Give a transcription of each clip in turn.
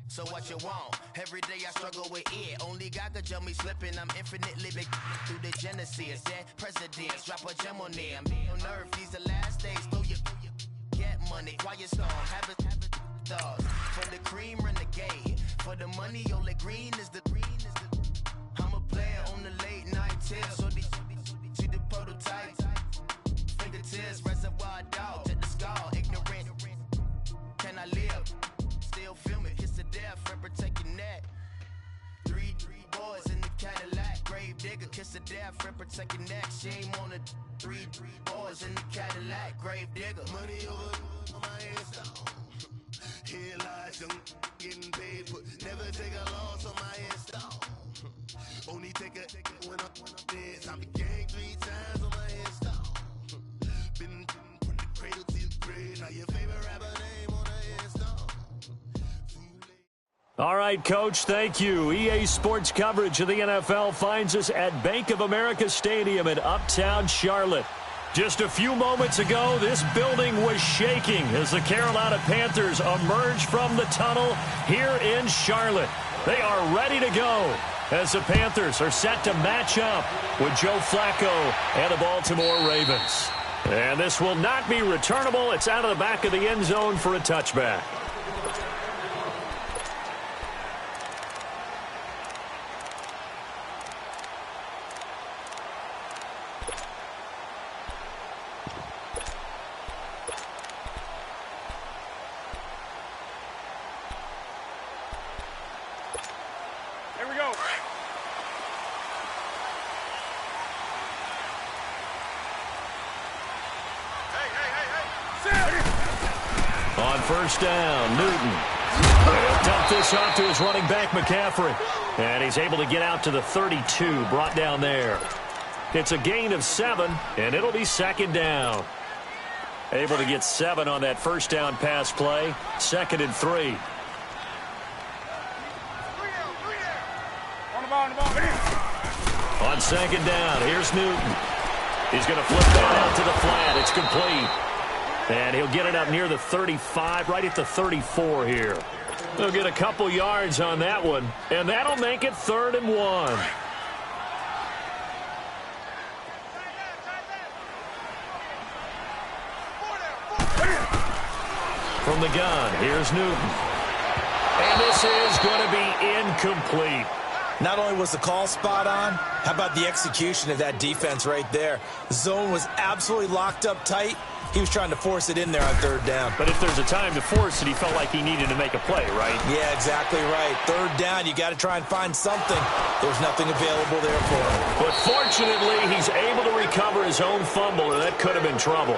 So what you want? Every day I struggle with it. Only God could jump me slipping. I'm infinitely big through the Genesis. That presidents drop a gem on them. On earth, these the last days. Throw your get money. Quiet storm. Have it thoughts. For the cream, run the gate. For the money, only green is the. I'm a player on the late night tips. So see the prototype. Fingertips, reservoir dog. Check the skull. Ignorant. Can I live? Still film it, kiss to death, and protect your neck. Three boys in the Cadillac, grave digger, kiss to death, and protect your neck. Shame on the three boys in the Cadillac, grave digger. Money over on my headstone. Here lies young, getting paid for. Never take a loss on my headstone. Only take a when I'm dead. I be gang 3 times on my headstone. Been from the cradle to the grave. Now your favorite rapper name on the headstone. All right, Coach, thank you. EA Sports coverage of the NFL finds us at Bank of America Stadium in Uptown Charlotte. Just a few moments ago, this building was shaking as the Carolina Panthers emerged from the tunnel here in Charlotte. They are ready to go as the Panthers are set to match up with Joe Flacco and the Baltimore Ravens. And this will not be returnable. It's out of the back of the end zone for a touchback. On first down, Newton. He'll dump this off to his running back, McCaffrey. And he's able to get out to the 32, brought down there. It's a gain of 7, and it'll be second down. Able to get 7 on that first down pass play. 2nd and 3. On second down, here's Newton. He's going to flip that out to the flat. It's complete. And he'll get it up near the 35, right at the 34 here. He'll get a couple yards on that one, and that'll make it 3rd and 1. From the gun, here's Newton. And this is going to be incomplete. Not only was the call spot on, how about the execution of that defense right there? The zone was absolutely locked up tight. He was trying to force it in there on 3rd down. But if there's a time to force it, he felt like he needed to make a play, right? Yeah, exactly right. 3rd down, you got to try and find something. There's nothing available there for him. But fortunately, he's able to recover his own fumble, or that could have been trouble.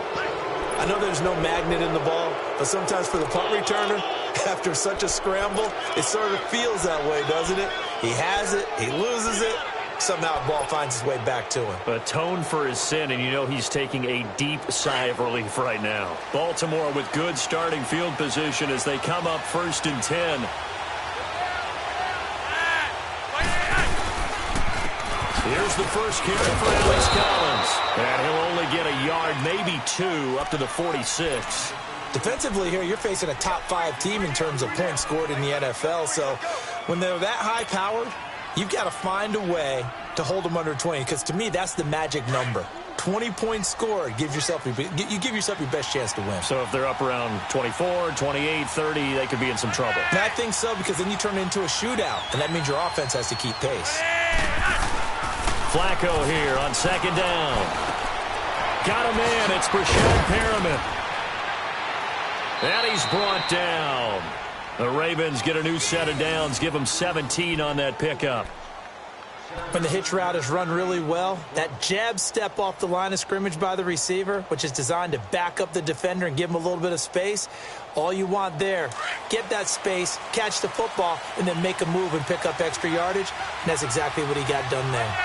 I know there's no magnet in the ball, but sometimes for the punt returner, after such a scramble, it sort of feels that way, doesn't it? He has it, he loses it. Somehow the ball finds its way back to him. Atone for his sin, and you know he's taking a deep sigh of relief right now. Baltimore with good starting field position as they come up 1st and 10. Here's the first carry for Alex Collins. And he'll only get a yard, maybe 2, up to the 46. Defensively here, you're facing a top 5 team in terms of points scored in the NFL. So when they're that high-powered, you've got to find a way to hold them under 20, because to me, that's the magic number. 20 points scored, you give yourself your best chance to win. So if they're up around 24, 28, 30, they could be in some trouble. And I think so, because then you turn it into a shootout, and that means your offense has to keep pace. Flacco here on 2nd down. Got him in. It's Brashad Perriman. And he's brought down. The Ravens get a new set of downs, give them 17 on that pickup. When the hitch route is run really well, that jab step off the line of scrimmage by the receiver, which is designed to back up the defender and give him a little bit of space, all you want there, get that space, catch the football, and then make a move and pick up extra yardage. And that's exactly what he got done there.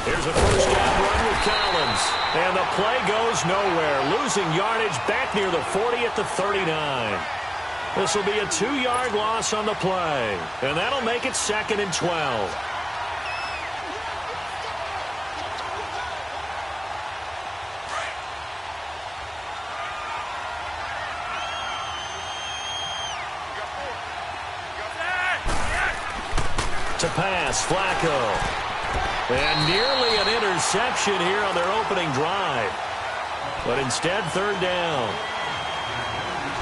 Here's a first down run with Collins. And the play goes nowhere. Losing yardage back near the 40 at the 39. This will be a 2-yard loss on the play. And that'll make it 2nd and 12. to pass. Flacco. And nearly an interception here on their opening drive. But instead, third down.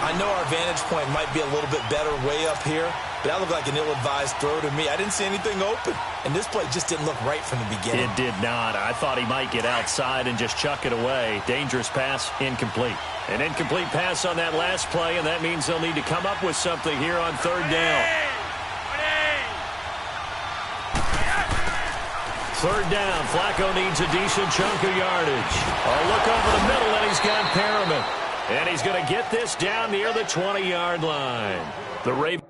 I know our vantage point might be a little bit better way up here, but that looked like an ill-advised throw to me. I didn't see anything open, and this play just didn't look right from the beginning. It did not. I thought he might get outside and just chuck it away. Dangerous pass, incomplete. An incomplete pass on that last play, and that means they'll need to come up with something here on third down. Third down, Flacco needs a decent chunk of yardage. A look over the middle, and he's got Perriman. And he's going to get this down near the 20-yard line. The Ravens.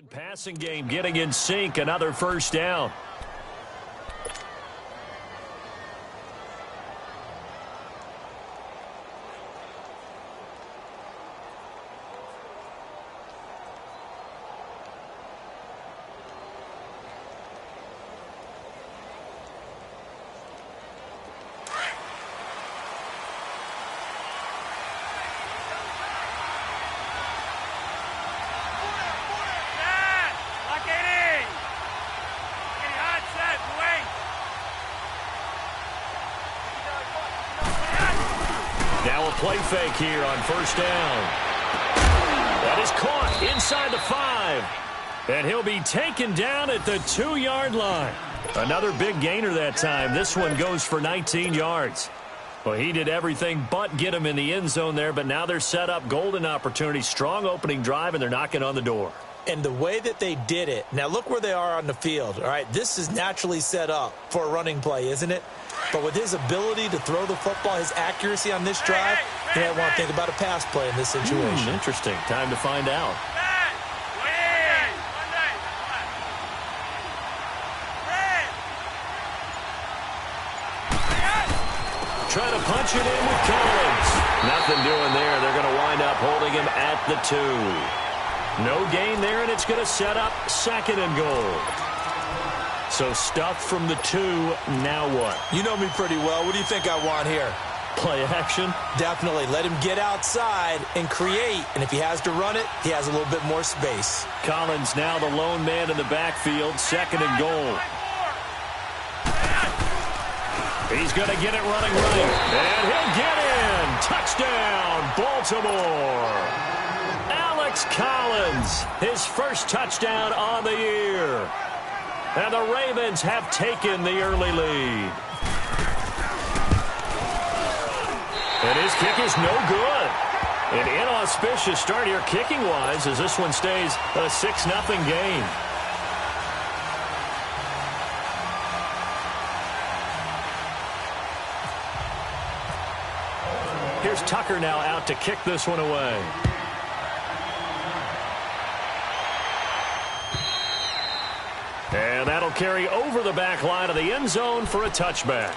Passing game getting in sync, another first down. Play fake here on first down. That is caught inside the 5. And he'll be taken down at the 2-yard line. Another big gainer that time. This one goes for 19 yards. Well, he did everything but get him in the end zone there, but now they're set up. Golden opportunity, strong opening drive, and they're knocking on the door. And the way that they did it, now look where they are on the field. All right, this is naturally set up for a running play, isn't it? But with his ability to throw the football, his accuracy on this drive, you might want to think about a pass play in this situation. Interesting. Time to find out. Trying to punch it in with Collins. Nothing doing there. They're going to wind up holding him at the 2. No gain there, and it's going to set up second and goal. So stuff from the 2, now what? You know me pretty well. What do you think I want here? Play action? Definitely. Let him get outside and create. And if he has to run it, he has a little bit more space. Collins now the lone man in the backfield, second and goal. He's going to get it running right. And he'll get in. Touchdown, Baltimore. Alex Collins, his first touchdown on the year. And the Ravens have taken the early lead. And his kick is no good. An inauspicious start here kicking-wise as this one stays a 6-0 game. Here's Tucker now out to kick this one away. And that'll carry over the back line of the end zone for a touchback.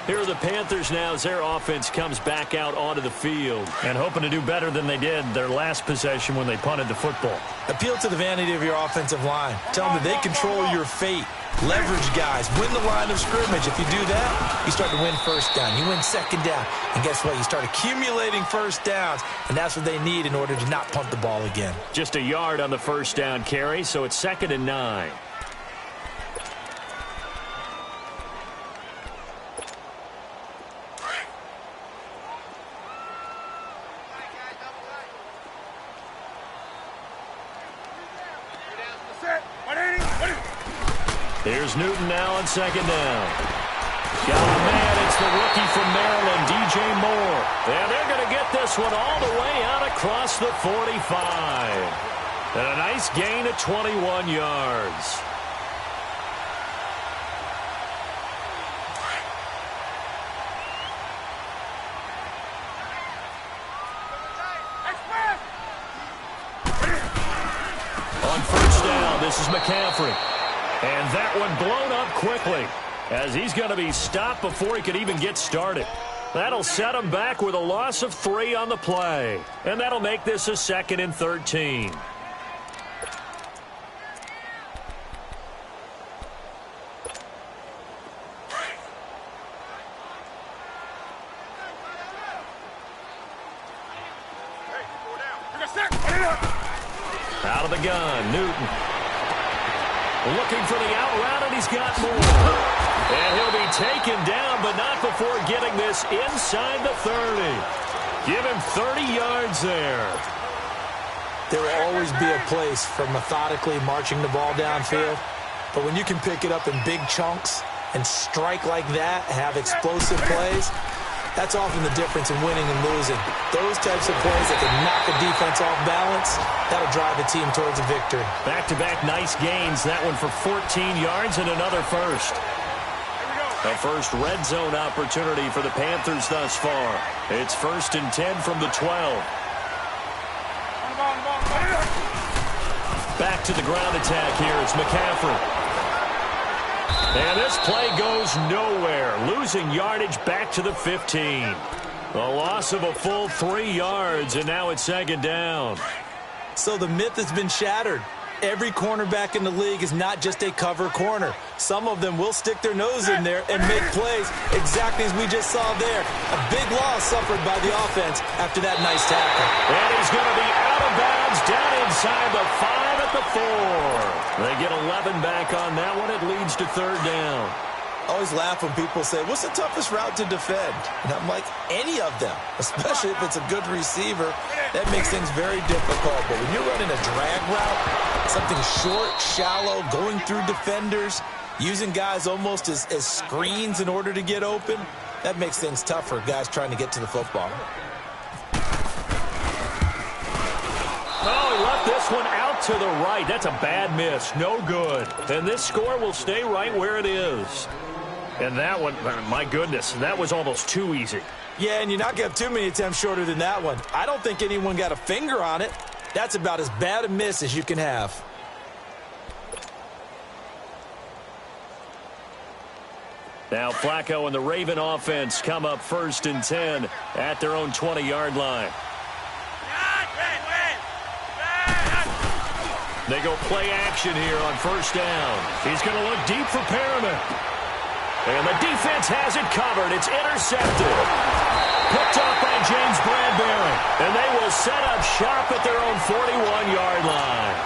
Here are the Panthers now as their offense comes back out onto the field and hoping to do better than they did their last possession when they punted the football. Appeal to the vanity of your offensive line. Tell them that they control your fate. Leverage guys. Win the line of scrimmage. If you do that, you start to win first down. You win second down. And guess what? You start accumulating first downs, and that's what they need in order to not punt the ball again. Just a yard on the first down carry, so it's 2nd and 9. Here's Newton now on 2nd down. Got a man, it's the rookie from Maryland, DJ Moore. And they're going to get this one all the way out across the 45. And a nice gain of 21 yards. On first down, this is McCaffrey. And that one blown up quickly, as he's going to be stopped before he could even get started. That'll set him back with a loss of 3 on the play. And that'll make this a 2nd and 13. Out of the gun, Newton. Looking for the out route, and he's got more. And he'll be taken down, but not before getting this inside the 30. Give him 30 yards there. There will always be a place for methodically marching the ball downfield. But when you can pick it up in big chunks and strike like that, have explosive plays, that's often the difference in winning and losing. Those types of plays that can knock a defense off balance, that'll drive the team towards a victory. Back-to-back nice gains. That one for 14 yards and another first. A first red zone opportunity for the Panthers thus far. It's 1st and 10 from the 12. Back to the ground attack here. It's McCaffrey. And this play goes nowhere. Losing yardage back to the 15. A loss of a full 3 yards, and now it's 2nd down. So the myth has been shattered. Every cornerback in the league is not just a cover corner. Some of them will stick their nose in there and make plays exactly as we just saw there. A big loss suffered by the offense after that nice tackle. And he's going to be out of bounds down inside the 5 at the 4. They get 11 back on that one. It leads to 3rd down. I always laugh when people say, what's the toughest route to defend? And I'm like, any of them, especially if it's a good receiver. That makes things very difficult. But when you're running a drag route, something short, shallow, going through defenders, using guys almost as screens in order to get open, that makes things tough for guys trying to get to the football. Oh, he left this one out to the right. That's a bad miss. No good. And this score will stay right where it is. And that one, my goodness, that was almost too easy. Yeah, and you're not going to have too many attempts shorter than that one. I don't think anyone got a finger on it. That's about as bad a miss as you can have. Now Flacco and the Raven offense come up 1st and 10 at their own 20-yard line. They go play action here on 1st down. He's going to look deep for Perriman. And the defense has it covered. It's intercepted. Picked up by James Bradbury. And they will set up shop at their own 41-yard line.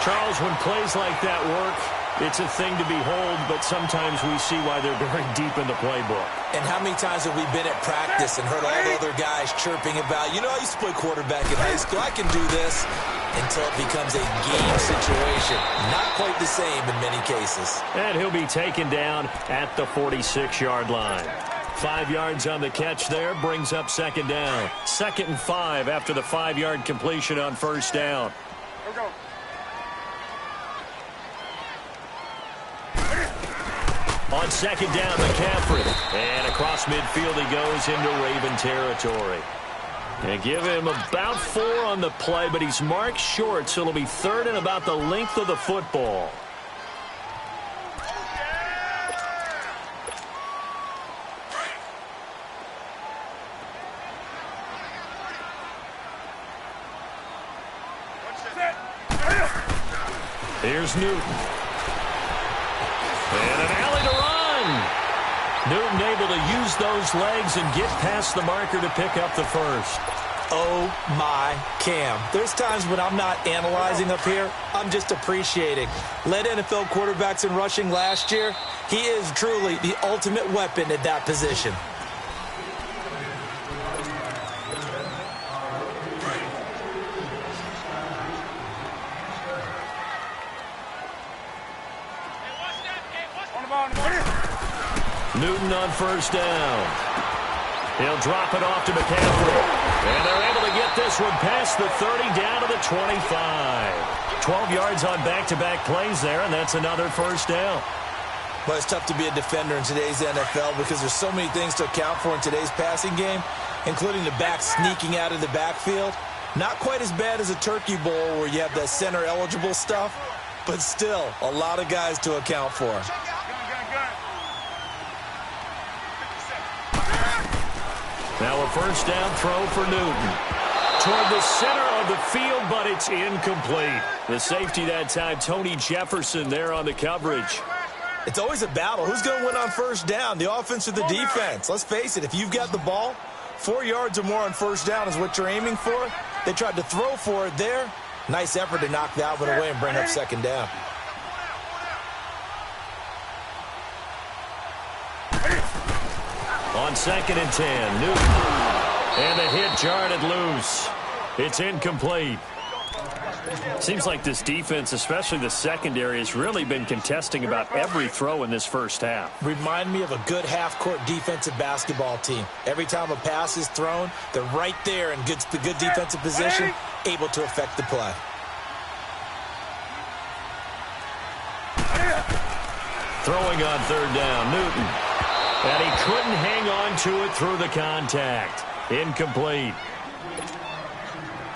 Charles, when plays like that work, it's a thing to behold, but sometimes we see why they're very deep in the playbook. And how many times have we been at practice and heard all the other guys chirping about, you know, I used to play quarterback in high school, I can do this, until it becomes a game situation. Not quite the same in many cases. And he'll be taken down at the 46-yard line. 5 yards on the catch there, brings up 2nd down. 2nd and 5 after the 5-yard completion on 1st down. Here we go. On 2nd down, McCaffrey. And across midfield he goes into Raven territory. And give him about 4 on the play, but he's marked short, so it'll be 3rd and about the length of the football. Here's Newton. And an alley to run. Newton able to use those legs and get past the marker to pick up the first. Oh, my Cam. There's times when I'm not analyzing up here. I'm just appreciating. Led NFL quarterbacks in rushing last year. He is truly the ultimate weapon at that position. Newton on 1st down. He'll drop it off to McCaffrey. And they're able to get this one past the 30 down to the 25. 12 yards on back-to-back plays there, and that's another 1st down. But it's tough to be a defender in today's NFL because there's so many things to account for in today's passing game, including the back sneaking out of the backfield. Not quite as bad as a turkey bowl where you have that center-eligible stuff, but still, a lot of guys to account for. Now a first down throw for Newton. Toward the center of the field, but it's incomplete. The safety that time, Tony Jefferson, there on the coverage. It's always a battle. Who's going to win on first down, the offense or the defense? Let's face it, if you've got the ball, 4 yards or more on first down is what you're aiming for. They tried to throw for it there. Nice effort to knock that one away and bring up second down. On 2nd and 10, Newton. And the hit jarred it loose. It's incomplete. Seems like this defense, especially the secondary, has really been contesting about every throw in this first half. Remind me of a good half-court defensive basketball team. Every time a pass is thrown, they're right there in good defensive position, able to affect the play. Throwing on 3rd down, Newton. And he couldn't hang on to it through the contact. Incomplete.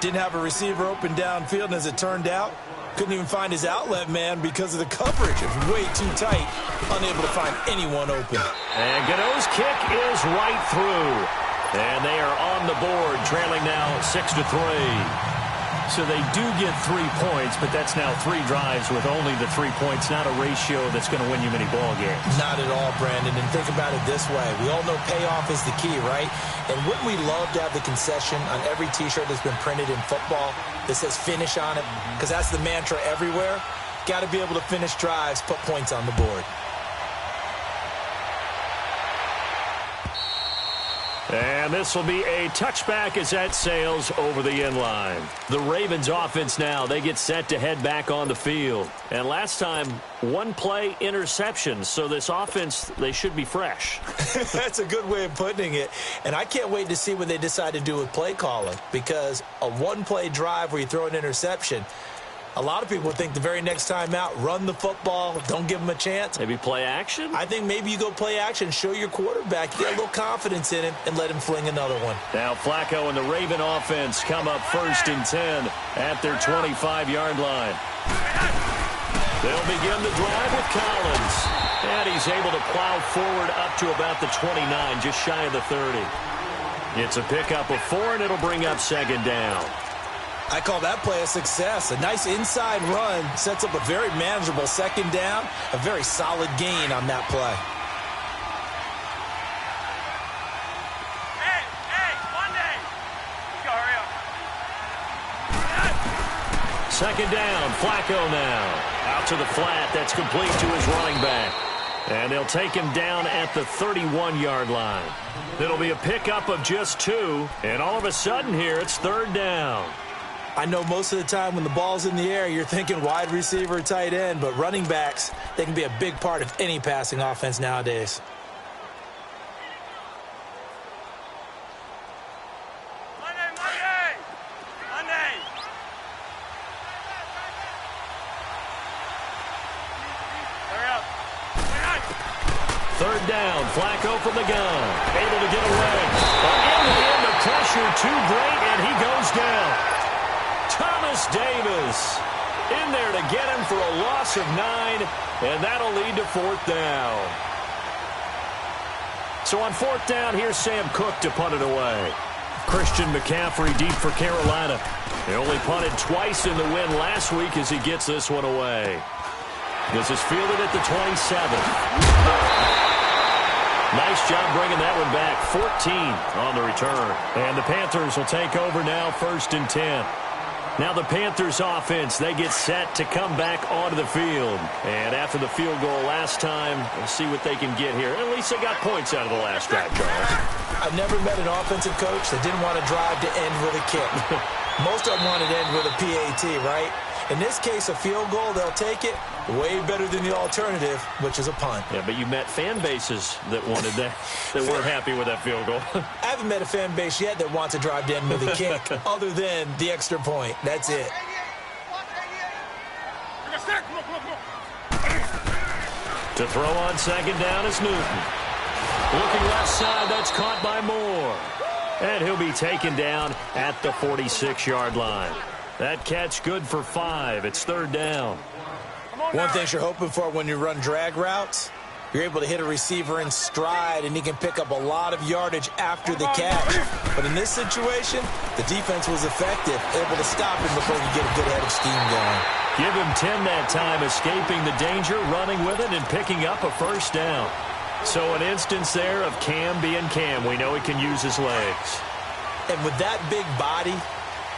Didn't have a receiver open downfield, and as it turned out, couldn't even find his outlet man because of the coverage. It was way too tight, unable to find anyone open. And Gano's kick is right through. And they are on the board, trailing now 6-3. So they do get 3 points, but that's now 3 drives with only the 3 points, not a ratio that's going to win you many ball games. Not at all, Brandon. And think about it this way. We all know payoff is the key, right? And wouldn't we love to have the concession on every T-shirt that's been printed in football that says finish on it? Because that's the mantra everywhere. Got to be able to finish drives, put points on the board. And this will be a touchback as that sails over the end line. The Ravens offense now, they get set to head back on the field. And last time, 1 play interception. So this offense, they should be fresh. That's a good way of putting it. And I can't wait to see what they decide to do with play calling. Because a 1-play drive where you throw an interception, a lot of people think the very next time out, run the football, don't give them a chance. Maybe play action? I think maybe you go play action, show your quarterback, you get a little confidence in him, and let him fling another one. Now Flacco and the Raven offense come up 1st and 10 at their 25-yard line. They'll begin the drive with Collins. And he's able to plow forward up to about the 29, just shy of the 30. It's a pickup of 4, and it'll bring up 2nd down. I call that play a success. A nice inside run sets up a very manageable 2nd down, a very solid gain on that play. Hey, Monday! Go, hurry up. 2nd down, Flacco now. Out to the flat, that's complete to his running back. And they'll take him down at the 31-yard line. It'll be a pickup of just 2, and all of a sudden here, it's 3rd down. I know most of the time when the ball's in the air, you're thinking wide receiver, tight end, but running backs, they can be a big part of any passing offense nowadays. Monday! 3rd down, Flacco from the gun. Able to get away. In the pressure too great, and he goes down. Thomas Davis in there to get him for a loss of 9, and that'll lead to 4th down. So on 4th down, here's Sam Cook to punt it away. Christian McCaffrey deep for Carolina. He only punted twice in the win last week as he gets this one away. This is fielded at the 27. Nice job bringing that one back. 14 on the return. And the Panthers will take over now, 1st and 10. Now the Panthers offense, they get set to come back onto the field. And after the field goal last time, we'll see what they can get here. At least they got points out of the last drive, Charles. I've never met an offensive coach that didn't want to drive to end with a kick. Most of them wanted to end with a PAT, right? In this case, a field goal, they'll take it. Way better than the alternative, which is a punt. Yeah, but you met fan bases that wanted that, that weren't happy with that field goal. I haven't met a fan base yet that wants to drive to end with a kick, other than the extra point. That's it. To throw on 2nd down is Newton. Looking left side, that's caught by Moore. And he'll be taken down at the 46-yard line. That catch good for 5. It's 3rd down. One thing you're hoping for when you run drag routes, you're able to hit a receiver in stride, and he can pick up a lot of yardage after the catch. But in this situation, the defense was effective, able to stop him before he could get a good head of steam going. Give him 10 that time, escaping the danger, running with it, and picking up a first down. So an instance there of Cam being Cam. We know he can use his legs. And with that big body,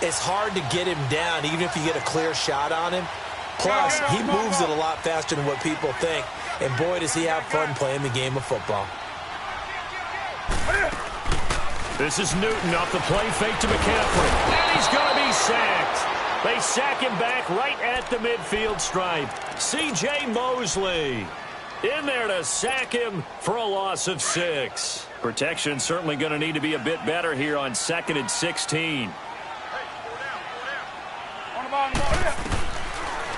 it's hard to get him down, even if you get a clear shot on him. Plus, he moves it a lot faster than what people think. And boy, does he have fun playing the game of football. This is Newton off the play fake to McCaffrey. And he's going to be sacked. They sack him back right at the midfield stripe. C.J. Mosley in there to sack him for a loss of 6. Protection certainly going to need to be a bit better here on 2nd and 16.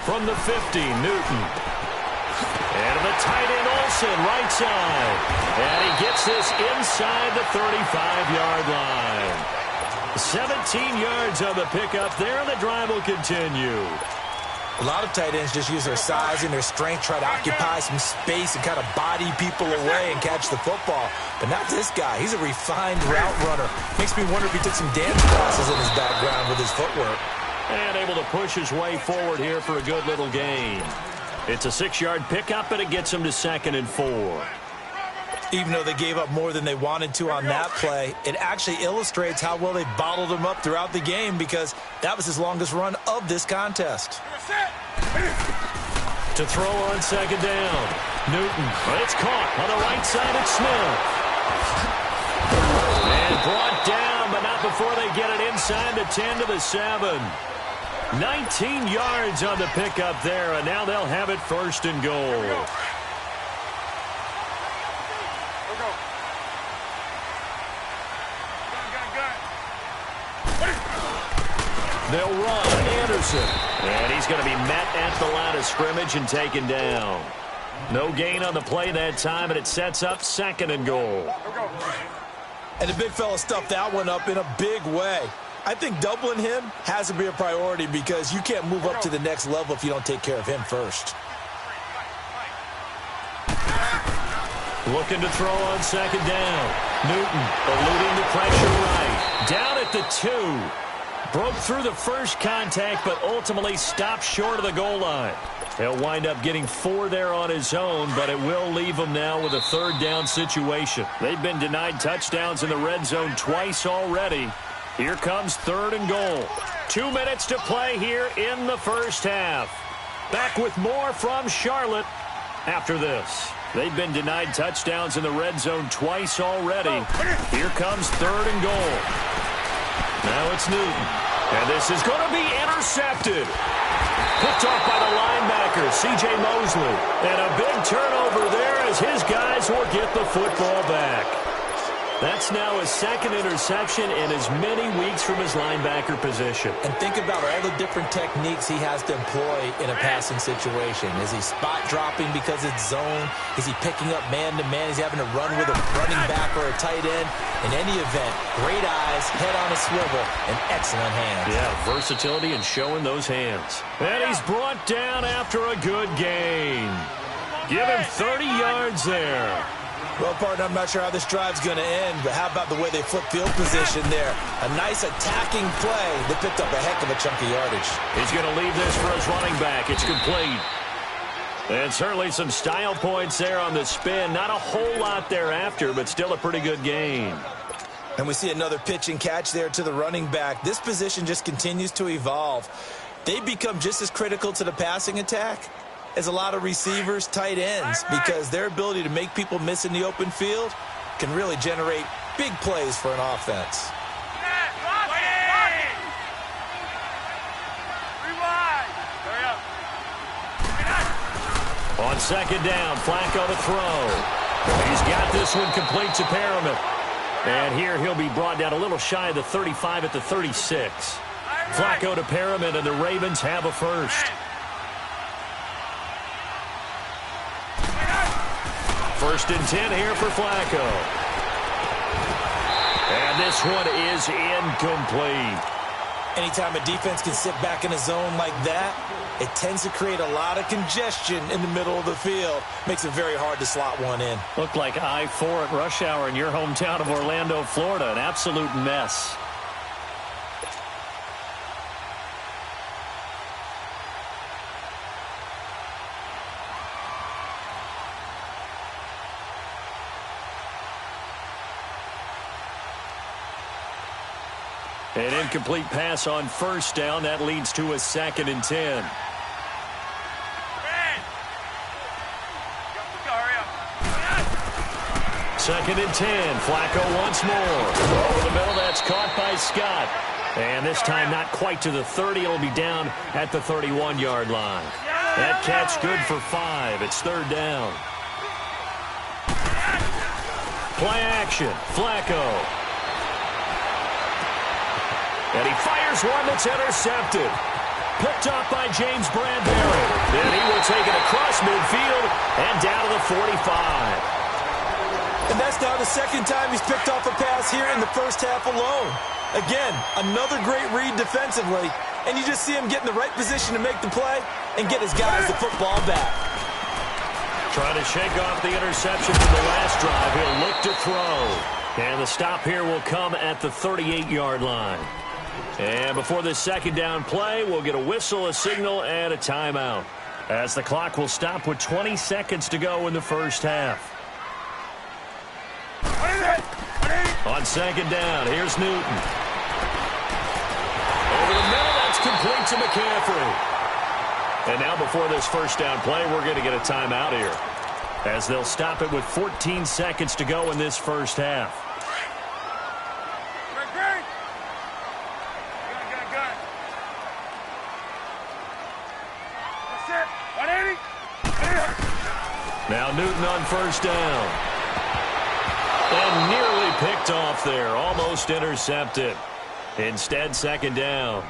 From the 50, Newton. And the tight end Olsen, right side. And he gets this inside the 35-yard line. 17 yards on the pickup there, and the drive will continue. A lot of tight ends just use their size and their strength, try to occupy some space and kind of body people away and catch the football. But not this guy. He's a refined route runner. Makes me wonder if he took some dance classes in his background with his footwork. And able to push his way forward here for a good little gain. It's a 6-yard pickup, and it gets him to 2nd and 4. Even though they gave up more than they wanted to on that play, it actually illustrates how well they bottled him up throughout the game, because that was his longest run of this contest. To throw on 2nd down. Newton. It's caught on the right side of Smith. And brought down, but not before they get it inside the 10 to the 7. 19 yards on the pickup there, and now they'll have it 1st and goal. They'll run. Anderson. And he's going to be met at the line of scrimmage and taken down. No gain on the play that time, and it sets up 2nd and goal. And the big fella stuffed that one up in a big way. I think doubling him has to be a priority, because you can't move up to the next level if you don't take care of him first. Looking to throw on 2nd down. Newton eluding the pressure right. Down at the 2. Broke through the first contact, but ultimately stopped short of the goal line. He'll wind up getting 4 there on his own, but it will leave him now with a 3rd down situation. They've been denied touchdowns in the red zone twice already. Here comes 3rd and goal. 2 minutes to play here in the first half. Back with more from Charlotte after this. They've been denied touchdowns in the red zone twice already. Here comes 3rd and goal. Now it's Newton. And this is going to be intercepted. Picked off by the linebacker, C.J. Mosley. And a big turnover there as his guys will get the football back. That's now his 2nd interception in as many weeks from his linebacker position. And think about all the different techniques he has to employ in a passing situation. Is he spot dropping because it's zone? Is he picking up man-to-man? Is he having to run with a running back or a tight end? In any event, great eyes, head on a swivel, and excellent hands. Yeah, versatility and showing those hands. And he's brought down after a good gain. Give him 30 yards there. Well, partner, I'm not sure how this drive's going to end, but how about the way they flip field position there? A nice attacking play that picked up a heck of a chunk of yardage. He's going to leave this for his running back. It's complete. And certainly some style points there on the spin. Not a whole lot thereafter, but still a pretty good gain. And we see another pitch and catch there to the running back. This position just continues to evolve. They become just as critical to the passing attack as a lot of receivers, tight ends, because their ability to make people miss in the open field can really generate big plays for an offense. On 2nd down, Flacco to throw. He's got this one complete to Perriman. And here he'll be brought down a little shy of the 35 at the 36. Flacco to Perriman, and the Ravens have a first. 1st and 10 here for Flacco. And this one is incomplete. Anytime a defense can sit back in a zone like that, it tends to create a lot of congestion in the middle of the field. Makes it very hard to slot one in. Looked like I-4 at rush hour in your hometown of Orlando, Florida. An absolute mess. An incomplete pass on first down. That leads to a 2nd and 10. Second and 10. Flacco once more. Over the middle, that's caught by Scott. And this time not quite to the 30. It'll be down at the 31-yard line. That catch good for 5. It's 3rd down. Play action. Flacco. And he fires one that's intercepted. Picked off by James Bradbury. Then he will take it across midfield and down to the 45. And that's now the 2nd time he's picked off a pass here in the first half alone. Again, another great read defensively. And you just see him get in the right position to make the play and get his guys the football back. Trying to shake off the interception from the last drive. He'll look to throw. And the stop here will come at the 38-yard line. And before this 2nd down play, we'll get a whistle, a signal, and a timeout, as the clock will stop with 20 seconds to go in the first half. On 2nd down, here's Newton. Over the middle, that's complete to McCaffrey. And now before this first down play, we're going to get a timeout here, as they'll stop it with 14 seconds to go in this first half. Now Newton on first down. And nearly picked off there. Almost intercepted. Instead, 2nd down.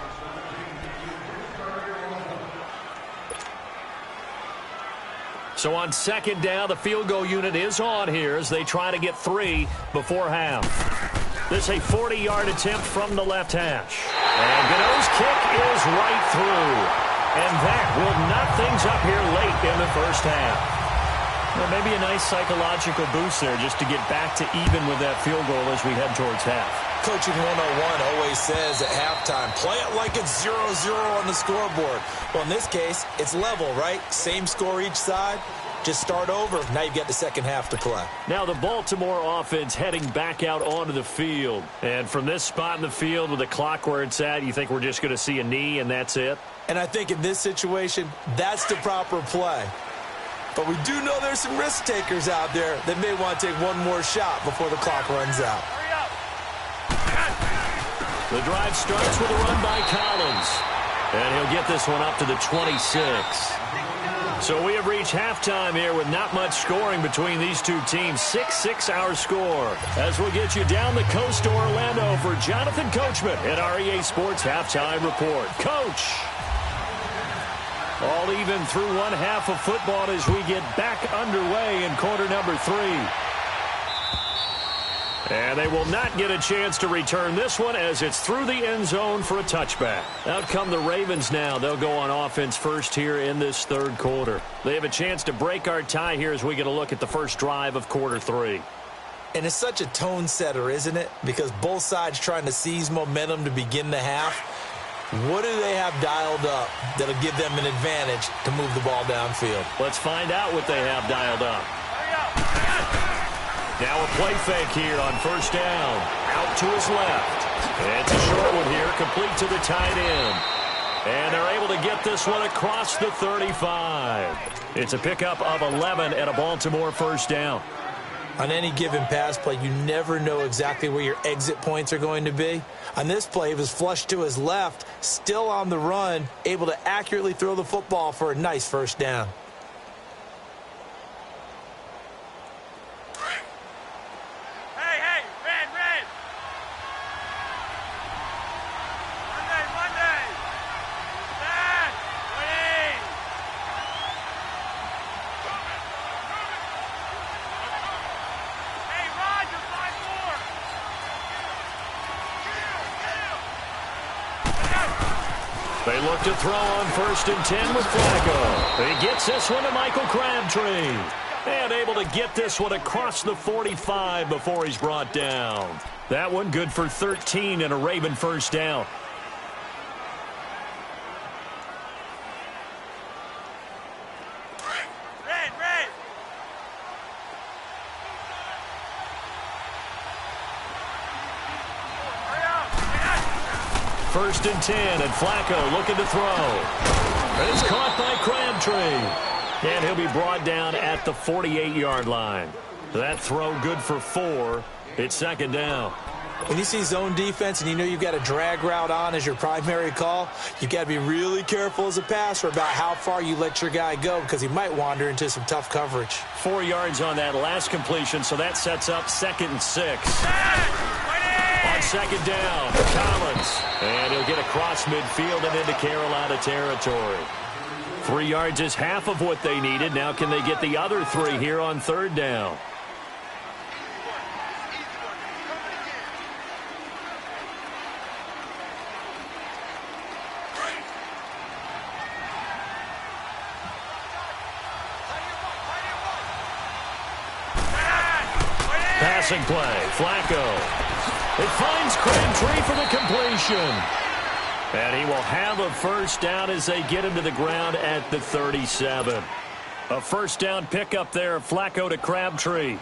So on 2nd down, the field goal unit is on here as they try to get 3 before half. This is a 40-yard attempt from the left hash. And Gano's kick is right through. And that will knot things up here late in the first half. Well, maybe a nice psychological boost there just to get back to even with that field goal as we head towards half. Coaching 101 always says at halftime, play it like it's 0-0 on the scoreboard. Well, in this case, it's level, right? Same score each side. Just start over. Now you've got the second half to play. Now the Baltimore offense heading back out onto the field. And from this spot in the field with the clock where it's at, you think we're just going to see a knee and that's it? And I think in this situation, that's the proper play. But we do know there's some risk takers out there that may want to take one more shot before the clock runs out. The drive starts with a run by Collins. And he'll get this one up to the 26. So we have reached halftime here with not much scoring between these two teams. 6-6 our score. As we'll get you down the coast to Orlando for Jonathan Coachman at our EA Sports Halftime Report. Coach! All even through one half of football as we get back underway in quarter number 3. And they will not get a chance to return this one as it's through the end zone for a touchback. Out come the Ravens now. They'll go on offense first here in this 3rd quarter. They have a chance to break our tie here as we get a look at the first drive of quarter 3. And it's such a tone setter, isn't it? Because both sides trying to seize momentum to begin the half. What do they have dialed up that'll give them an advantage to move the ball downfield? Let's find out what they have dialed up. Now a play fake here on first down. Out to his left. It's a short one here, complete to the tight end. And they're able to get this one across the 35. It's a pickup of 11 and a Baltimore first down. On any given pass play, you never know exactly where your exit points are going to be. On this play, he was flushed to his left, still on the run, able to accurately throw the football for a nice first down. They look to throw on 1st and 10 with Flacco. He gets this one to Michael Crabtree. And able to get this one across the 45 before he's brought down. That one good for 13 and a Raven 1st down. Red. 1st and 10, and Flacco looking to throw. And it's caught by Crabtree. And he'll be brought down at the 48-yard line. That throw good for 4. It's 2nd down. When you see zone defense and you know you've got a drag route on as your primary call, you've got to be really careful as a passer about how far you let your guy go because he might wander into some tough coverage. 4 yards on that last completion, so that sets up 2nd and 6. On 2nd down, Collins. And he'll get across midfield and into Carolina territory. 3 yards is half of what they needed. Now can they get the other 3 here on 3rd down? Passing play, Flacco. It finds Crabtree for the completion. And he will have a 1st down as they get him to the ground at the 37. A 1st down pickup there, Flacco to Crabtree.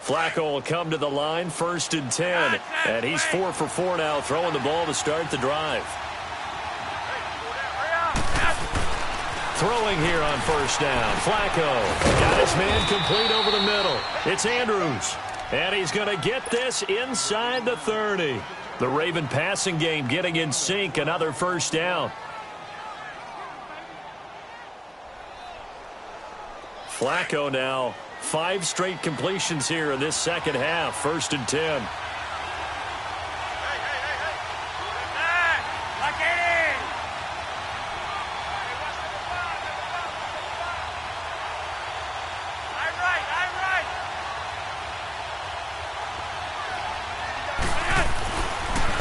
Flacco will come to the line, 1st and 10. And he's 4 for 4 now, throwing the ball to start the drive. Throwing here on 1st down. Flacco got his man complete over the middle. It's Andrews. And he's going to get this inside the 30. The Raven passing game getting in sync. Another 1st down. Flacco now 5 straight completions here in this 2nd half. 1st and 10.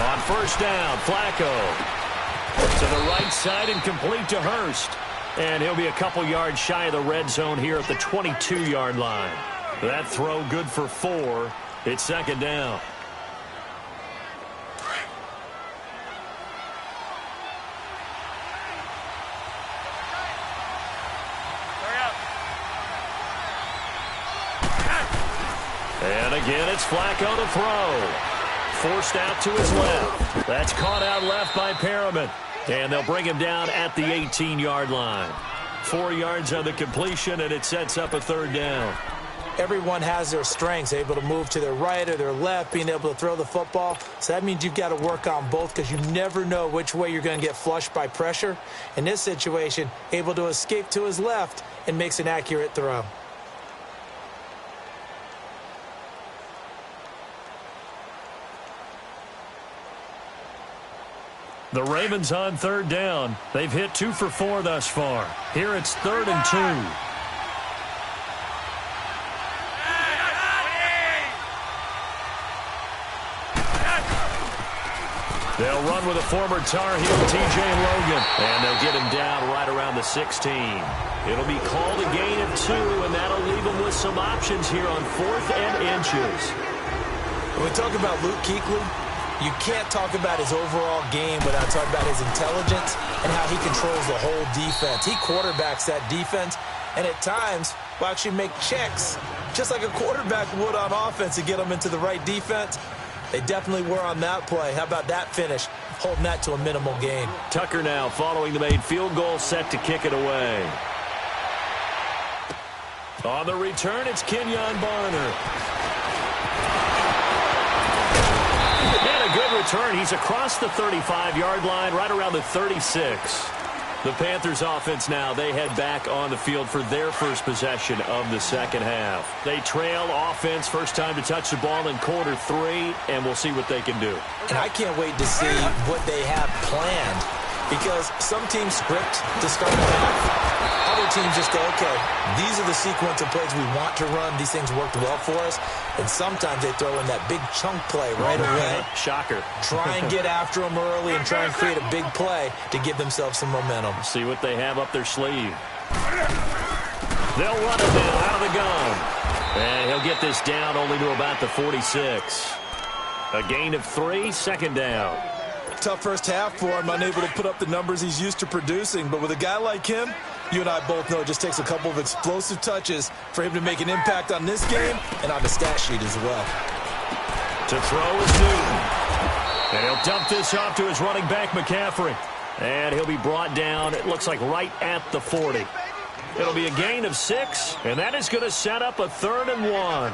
On 1st down, Flacco to the right side and complete to Hurst. And he'll be a couple yards shy of the red zone here at the 22-yard line. That throw good for 4. It's 2nd down. And again, it's Flacco to throw. Forced out to his left. That's caught out left by Perriman. And they'll bring him down at the 18-yard line. 4 yards on the completion, and it sets up a 3rd down. Everyone has their strengths, able to move to their right or their left, being able to throw the football. So that means you've got to work on both because you never know which way you're going to get flushed by pressure. In this situation, able to escape to his left and makes an accurate throw. The Ravens on 3rd down. They've hit 2 for 4 thus far. Here it's 3rd and 2. They'll run with a former Tar Heel, T.J. Logan, and they'll get him down right around the 16. It'll be called a gain of 2, and that'll leave him with some options here on 4th and inches. When we talk about Luke Kuechly, you can't talk about his overall game without talking about his intelligence and how he controls the whole defense. He quarterbacks that defense, and at times will actually make checks, just like a quarterback would on offense to get them into the right defense. They definitely were on that play. How about that finish? Holding that to a minimal gain. Tucker now following the made field goal, set to kick it away. On the return, it's Kenyon Barner. And a good return. He's across the 35-yard line, right around the 36. The Panthers offense now, they head back on the field for their first possession of the second half. They trail offense, first time to touch the ball in quarter 3, and we'll see what they can do. And I can't wait to see what they have planned because some teams script to start the half. Other teams just go, okay, these are the sequence of plays we want to run. These things worked well for us. And sometimes they throw in that big chunk play right away. Shocker. Try and get after them early and try and create a big play to give themselves some momentum. See what they have up their sleeve. They'll run it now out of the gun. And he'll get this down only to about the 46. A gain of 3, second down. Tough first half for him, unable to put up the numbers he's used to producing. But with a guy like him, you and I both know it just takes a couple of explosive touches for him to make an impact on this game and on the stat sheet as well. To throw is Newton. And he'll dump this off to his running back, McCaffrey. And he'll be brought down, it looks like right at the 40. It'll be a gain of 6, and that is going to set up a 3rd and 1.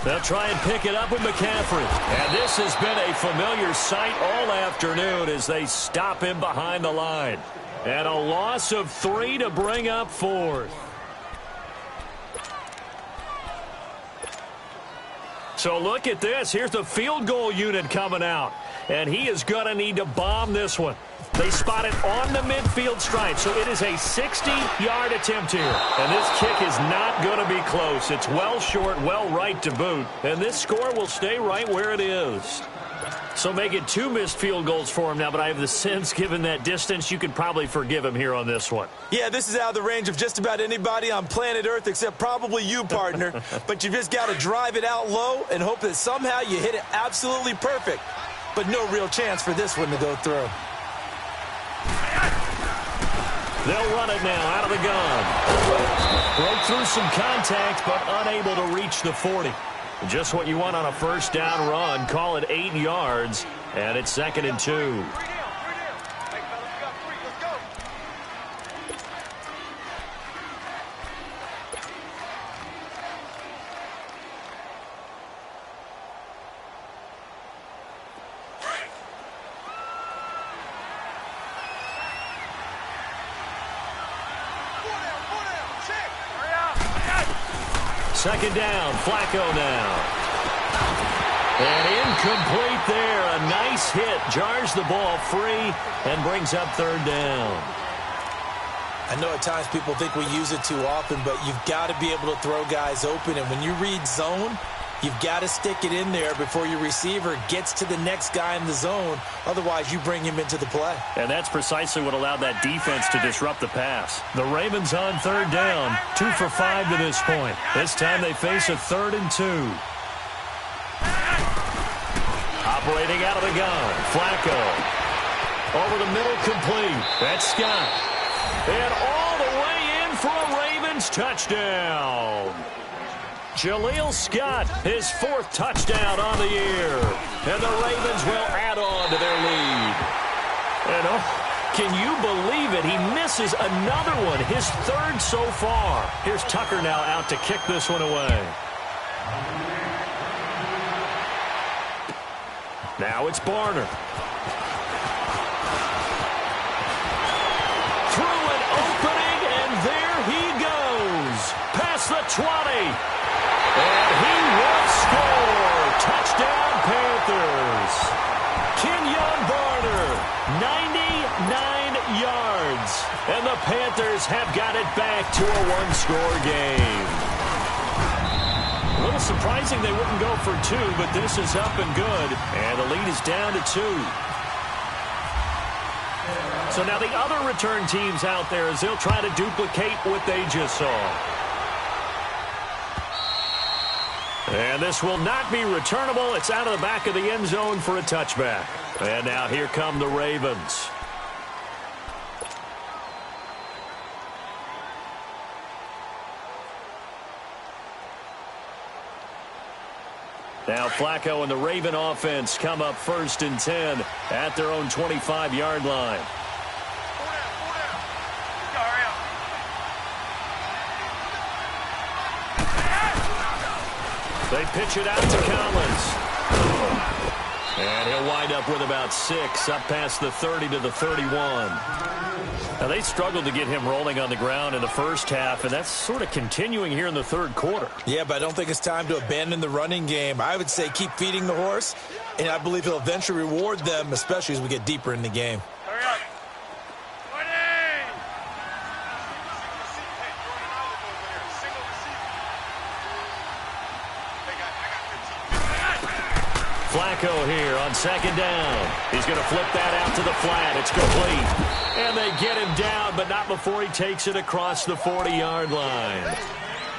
They'll try and pick it up with McCaffrey. And this has been a familiar sight all afternoon as they stop him behind the line. And a loss of 3 to bring up 4th. So look at this. Here's the field goal unit coming out. And he is going to need to bomb this one. They spot it on the midfield stripe, so it is a 60-yard attempt here. And this kick is not going to be close. It's well short, well right to boot. And this score will stay right where it is. So make it 2 missed field goals for him now, but I have the sense, given that distance, you could probably forgive him here on this one. Yeah, this is out of the range of just about anybody on planet Earth except probably you, partner. But you just got to drive it out low and hope that somehow you hit it absolutely perfect. But no real chance for this one to go through. They'll run it now out of the gun. Broke through some contact, but unable to reach the 40. Just what you want on a first down run. Call it 8 yards, and it's 2nd and 2. Second down, Flacco now. And incomplete there. A nice hit. Jars the ball free and brings up 3rd down. I know at times people think we use it too often, but you've got to be able to throw guys open. And when you read zone, you've got to stick it in there before your receiver gets to the next guy in the zone. Otherwise, you bring him into the play. And that's precisely what allowed that defense to disrupt the pass. The Ravens on 3rd down, 2 for 5 to this point. This time they face a 3rd and 2. Operating out of the gun, Flacco. Over the middle, complete. That's Scott. And all the way in for a Ravens touchdown. Jaleel Scott, his 4th touchdown on the year. And the Ravens will add on to their lead. And can you believe it? He misses another one, his 3rd so far. Here's Tucker now out to kick this one away. Now it's Barner. Through an opening, and there he goes. Past the 20. And he will score. Touchdown, Panthers. Kenyon Barner, 99 yards. And the Panthers have got it back to a 1-score game. A little surprising they wouldn't go for 2, but this is up and good. And the lead is down to 2. So now the other return teams out there as they'll try to duplicate what they just saw. And this will not be returnable. It's out of the back of the end zone for a touchback. And now here come the Ravens. Now Flacco and the Raven offense come up 1st and 10 at their own 25-yard line. They pitch it out to Collins. And he'll wind up with about 6, up past the 30 to the 31. Now, they struggled to get him rolling on the ground in the first half, and that's sort of continuing here in the third quarter. Yeah, but I don't think it's time to abandon the running game. I would say keep feeding the horse, and I believe he'll eventually reward them, especially as we get deeper in the game. Hurry up. 20! Flacco here on second down. He's going to flip that out to the flat. It's complete. And they get him down, but not before he takes it across the 40-yard line.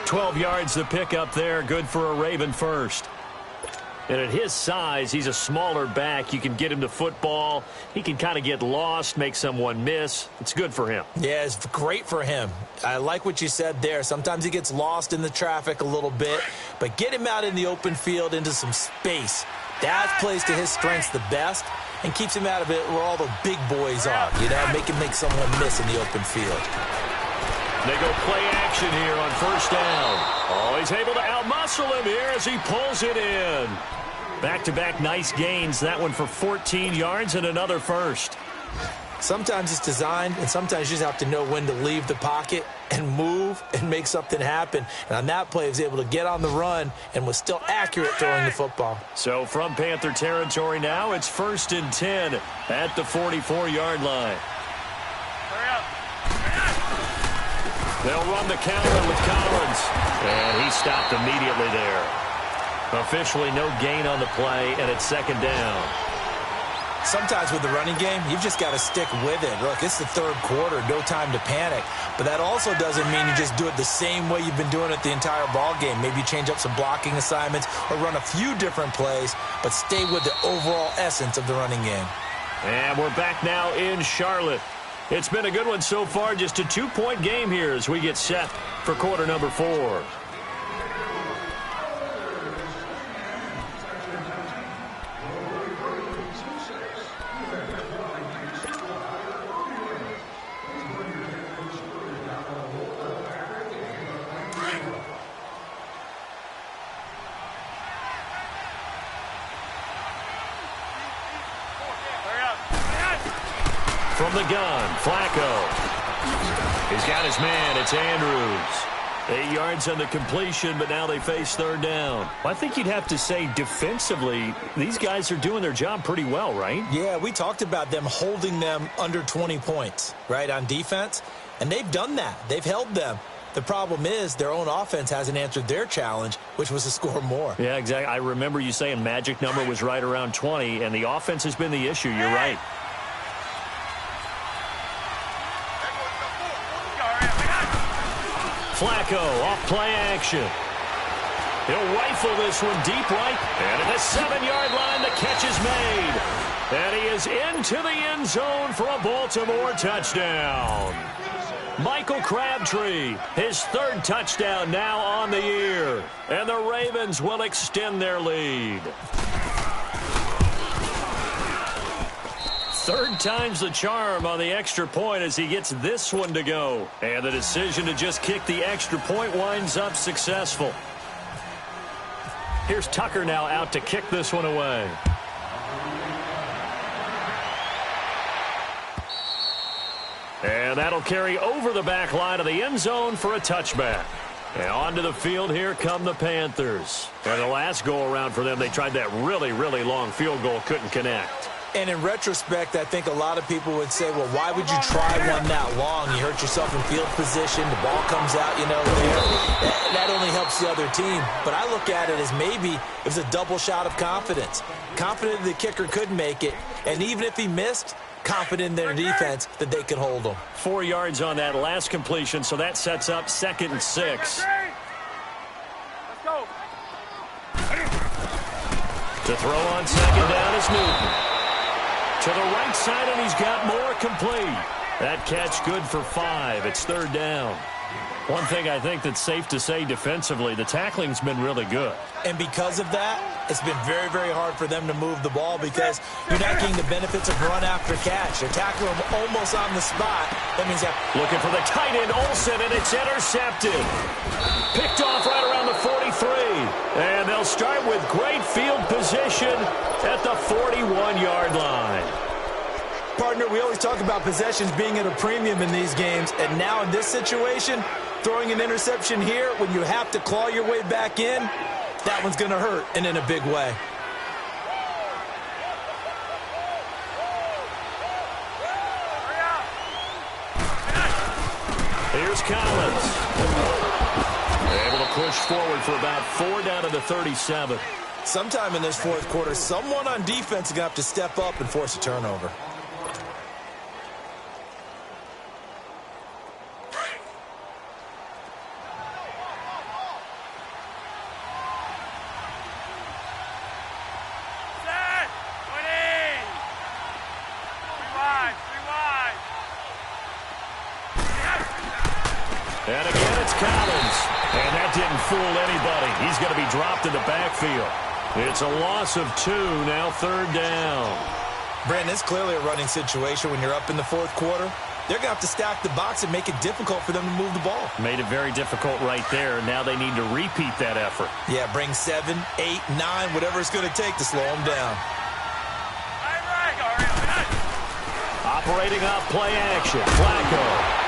12 yards to pick up there. Good for a Raven first. And at his size, he's a smaller back. You can get him to football. He can kind of get lost, make someone miss. It's good for him. Yeah, it's great for him. I like what you said there. Sometimes he gets lost in the traffic a little bit, but get him out in the open field into some space. That plays to his strengths the best and keeps him out of it where all the big boys are. You know, make him make someone miss in the open field. They go play action here on first down. Oh, he's able to outmuscle him here as he pulls it in. Back-to-back nice gains. That one for 14 yards and another first. Sometimes it's designed, and sometimes you just have to know when to leave the pocket and move and make something happen. And on that play, he was able to get on the run and was still accurate throwing the football. So from Panther territory now, it's 1st and 10 at the 44-yard line. Hurry up. They'll run the counter with Collins. And he stopped immediately there. Officially no gain on the play, and it's second down. Sometimes with the running game, you've just got to stick with it. Look, it's the third quarter, no time to panic. But that also doesn't mean you just do it the same way you've been doing it the entire ball game. Maybe you change up some blocking assignments or run a few different plays, but stay with the overall essence of the running game. And we're back now in Charlotte. It's been a good one so far, just a 2-point game here as we get set for quarter number 4. From the gun, Flacco. He's got his man. It's Andrews. 8 yards on the completion, but now they face third down. I think you'd have to say defensively, these guys are doing their job pretty well, right? Yeah, we talked about them holding them under 20 points, right, on defense. And they've done that. They've held them. The problem is their own offense hasn't answered their challenge, which was to score more. Yeah, exactly. I remember you saying magic number was right around 20, and the offense has been the issue. You're right. Flacco off play action. He'll rifle this one deep right. And at the 7-yard line, the catch is made. And he is into the end zone for a Baltimore touchdown. Michael Crabtree, his third touchdown now on the year. And the Ravens will extend their lead. Third time's the charm on the extra point as he gets this one to go. And the decision to just kick the extra point winds up successful. Here's Tucker now out to kick this one away. And that'll carry over the back line of the end zone for a touchback. And onto the field, here come the Panthers. And the last go-around for them, they tried that really, really long field goal, couldn't connect. And in retrospect, I think a lot of people would say, well, why would you try one that long? You hurt yourself in field position. The ball comes out, you know, there. That only helps the other team. But I look at it as maybe it was a double shot of confidence. Confident the kicker could make it. And even if he missed, confident in their defense that they could hold him. 4 yards on that last completion, so that sets up 2nd and 6. Let's go. To throw on second down is Newton. To the right side, and he's got more complete. That catch good for 5. It's third down. One thing I think that's safe to say defensively, the tackling's been really good. And because of that, it's been very, very hard for them to move the ball because you're not getting the benefits of run after catch. They're tackling them almost on the spot. That means that looking for the tight end, Olsen, and it's intercepted. Picked off right around the 43. And they'll start with great field position at the 41-yard line. Partner, we always talk about possessions being at a premium in these games, and now in this situation, throwing an interception here when you have to claw your way back in, that one's going to hurt, and in a big way. Here's Collins. Able to push forward for about 4 down to the 37. Sometime in this fourth quarter, someone on defense is going to have to step up and force a turnover. And again, it's Collins. And that didn't fool anybody. He's going to be dropped in the backfield. It's a loss of 2, now 3rd down. Brandon, it's clearly a running situation when you're up in the fourth quarter. They're going to have to stack the box and make it difficult for them to move the ball. Made it very difficult right there. Now they need to repeat that effort. Yeah, bring 7, 8, 9, whatever it's going to take to slow them down. Operating off play action. Flacco.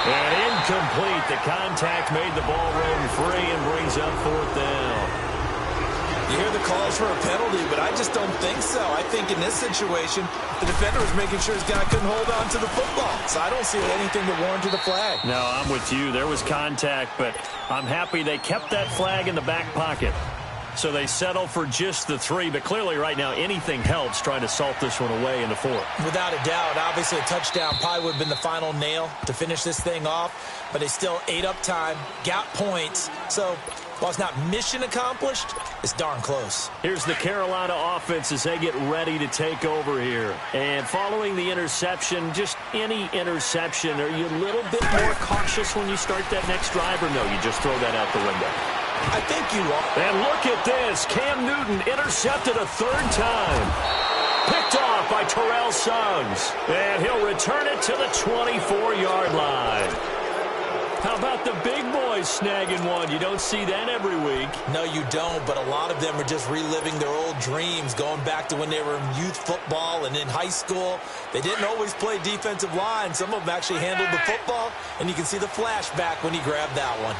And incomplete. The contact made the ball roam free and brings up 4th down. You hear the calls for a penalty, but I just don't think so. I think in this situation, the defender was making sure his guy couldn't hold on to the football. So I don't see anything that warranted a flag. No, I'm with you. There was contact, but I'm happy they kept that flag in the back pocket. So they settle for just the 3, but clearly right now anything helps trying to salt this one away in the 4th. Without a doubt, obviously a touchdown probably would have been the final nail to finish this thing off, but they still ate up time, got points. So while it's not mission accomplished, it's darn close. Here's the Carolina offense as they get ready to take over here. And following the interception, just any interception, are you a little bit more cautious when you start that next drive, or no, you just throw that out the window? I think you are. And look at this. Cam Newton intercepted a 3rd time. Picked off by Terrell Suggs. And he'll return it to the 24-yard line. How about the big boys snagging one? You don't see that every week. No, you don't, but a lot of them are just reliving their old dreams, going back to when they were in youth football and in high school. They didn't always play defensive line. Some of them actually handled the football, and you can see the flashback when he grabbed that one.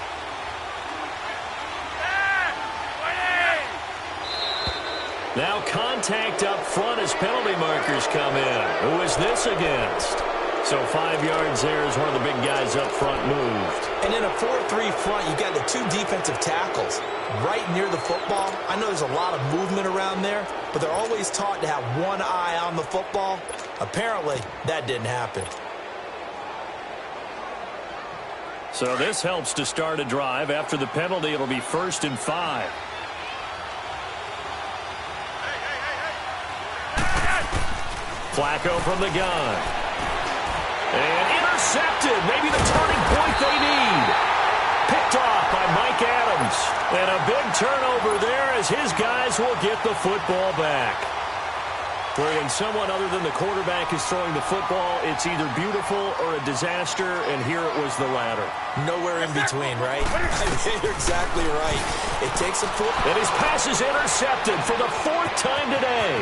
Now contact up front as penalty markers come in. Who is this against? So 5 yards there as one of the big guys up front moved. And in a 4-3 front, you've got the 2 defensive tackles right near the football. I know there's a lot of movement around there, but they're always taught to have one eye on the football. Apparently, that didn't happen. So this helps to start a drive. After the penalty, it'll be 1st and 5. Flacco from the gun. And intercepted. Maybe the turning point they need. Picked off by Mike Adams. And a big turnover there as his guys will get the football back. Boy, when someone other than the quarterback is throwing the football, it's either beautiful or a disaster, and here it was the latter. Nowhere in between, right? You're exactly right. It takes a foot. And his pass is intercepted for the 4th time today.